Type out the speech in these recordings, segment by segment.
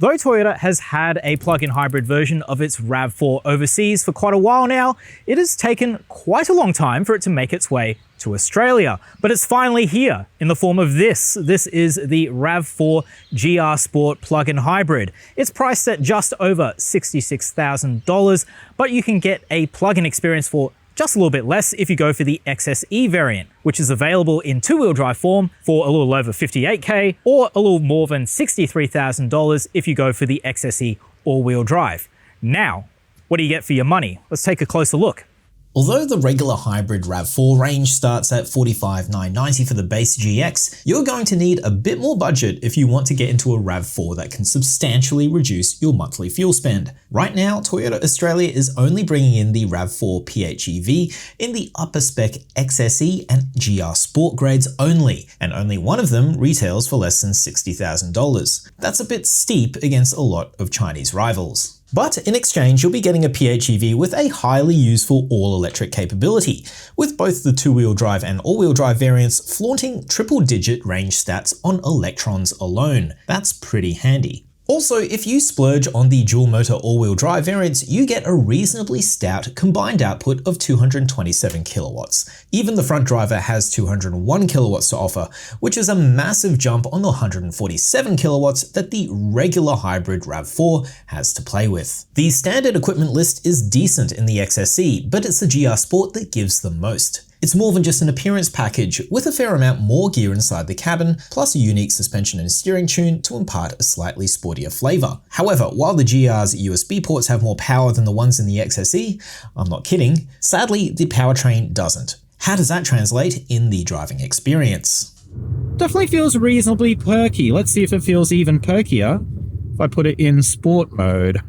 Though Toyota has had a plug-in hybrid version of its RAV4 overseas for quite a while now, it has taken quite a long time for it to make its way to Australia. But it's finally here in the form of this. This is the RAV4 GR Sport plug-in hybrid. It's priced at just over $66,000, but you can get a plug-in experience for just a little bit less if you go for the XSE variant, which is available in two-wheel drive form for a little over $58K, or a little more than $63,000 if you go for the XSE all-wheel drive. Now, what do you get for your money? Let's take a closer look. Although the regular hybrid RAV4 range starts at $45,990 for the base GX, you're going to need a bit more budget if you want to get into a RAV4 that can substantially reduce your monthly fuel spend. Right now, Toyota Australia is only bringing in the RAV4 PHEV in the upper spec XSE and GR Sport grades only, and only one of them retails for less than $60,000. That's a bit steep against a lot of Chinese rivals. But in exchange, you'll be getting a PHEV with a highly useful all-electric capability, with both the two-wheel drive and all-wheel drive variants flaunting triple-digit range stats on electrons alone. That's pretty handy. Also, if you splurge on the dual-motor all-wheel drive variants, you get a reasonably stout combined output of 227 kilowatts. Even the front driver has 201 kilowatts to offer, which is a massive jump on the 147 kilowatts that the regular hybrid RAV4 has to play with. The standard equipment list is decent in the XSE, but it's the GR Sport that gives the most. It's more than just an appearance package, with a fair amount more gear inside the cabin, plus a unique suspension and steering tune to impart a slightly sportier flavour. However, while the GR's USB ports have more power than the ones in the XSE, I'm not kidding, sadly the powertrain doesn't. How does that translate in the driving experience? Definitely feels reasonably perky. Let's see if it feels even perkier if I put it in sport mode.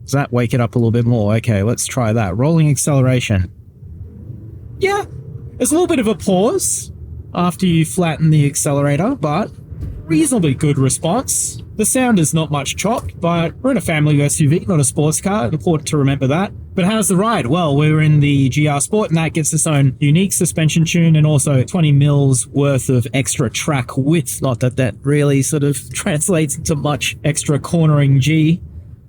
Does that wake it up a little bit more? Okay, let's try that. Rolling acceleration. Yeah. There's a little bit of a pause after you flatten the accelerator, but reasonably good response. The sound is not much chopped, but we're in a family SUV, not a sports car. Important to remember that. But how's the ride? Well, we're in the GR Sport, and that gets its own unique suspension tune and also 20 mils worth of extra track width. Not that that really sort of translates into much extra cornering G.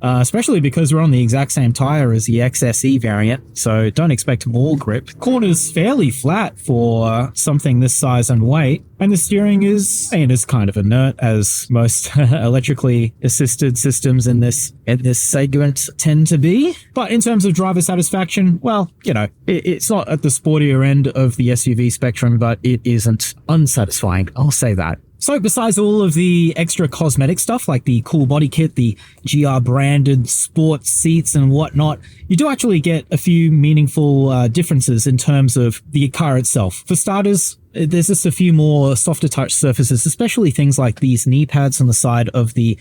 Especially because we're on the exact same tire as the XSE variant, so don't expect more grip. Corner's fairly flat for something this size and weight, and the steering is kind of inert, as most electrically assisted systems in this segment tend to be. But in terms of driver satisfaction, well, you know, it's not at the sportier end of the SUV spectrum, but it isn't unsatisfying, I'll say that. So besides all of the extra cosmetic stuff like the cool body kit, the GR branded sport seats and whatnot, you do actually get a few meaningful differences in terms of the car itself. For starters, there's just a few more softer touch surfaces, especially things like these knee pads on the side of the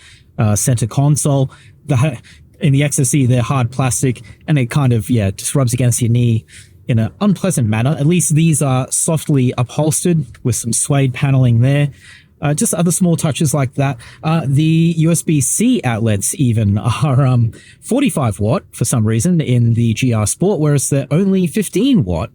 center console. In the XSE, they're hard plastic and it kind of, just rubs against your knee in an unpleasant manner. At least these are softly upholstered with some suede paneling there. Just other small touches like that. The USB-C outlets even are 45 watt for some reason in the GR Sport, whereas they're only 15 watt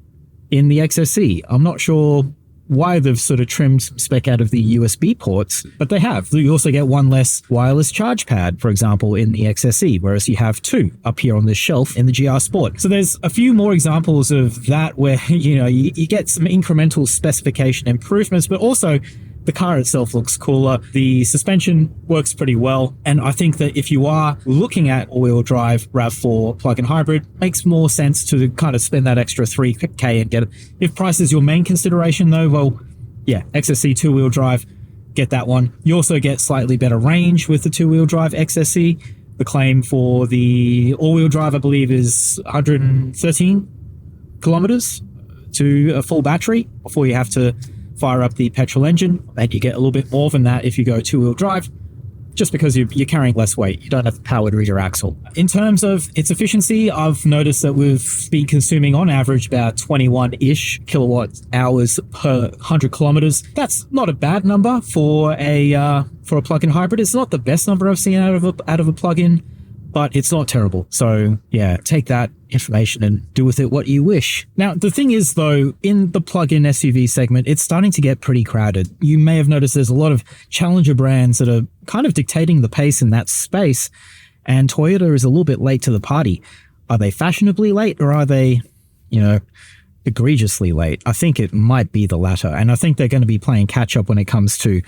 in the XSE. I'm not sure why they've sort of trimmed some spec out of the USB ports, but they have. You also get one less wireless charge pad, for example, in the XSE, whereas you have two up here on this shelf in the GR Sport. So there's a few more examples of that where, you get some incremental specification improvements, but also the car itself looks cooler. The suspension works pretty well. And I think that if you are looking at all-wheel drive RAV4 plug-in hybrid, makes more sense to kind of spend that extra $3K and get it. If price is your main consideration though, well, yeah, XSE two-wheel drive, get that one. You also get slightly better range with the two-wheel drive XSE. The claim for the all-wheel drive, I believe, is 113 kilometers to a full battery before you have to fire up the petrol engine, and you get a little bit more than that if you go two-wheel drive, just because you're carrying less weight. You don't have the power to rear axle. In terms of its efficiency, I've noticed that we've been consuming on average about 21-ish kilowatt hours per 100 kilometers. That's not a bad number for a plug-in hybrid. It's not the best number I've seen out of a plug-in, but it's not terrible. So yeah, take that information and do with it what you wish. Now, the thing is though, in the plug-in SUV segment, it's starting to get pretty crowded. You may have noticed there's a lot of challenger brands that are kind of dictating the pace in that space, and Toyota is a little bit late to the party. Are they fashionably late, or are they, egregiously late? I think it might be the latter, and I think they're going to be playing catch up when it comes to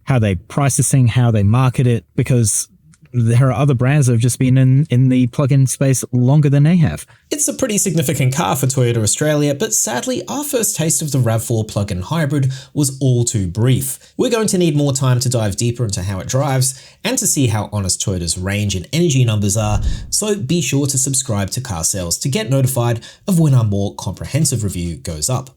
how they price this thing, how they market it, because there are other brands that have just been in the plug-in space longer than they have. It's a pretty significant car for Toyota Australia, but sadly our first taste of the RAV4 plug-in hybrid was all too brief. We're going to need more time to dive deeper into how it drives and to see how honest Toyota's range and energy numbers are, so be sure to subscribe to Car Sales to get notified of when our more comprehensive review goes up.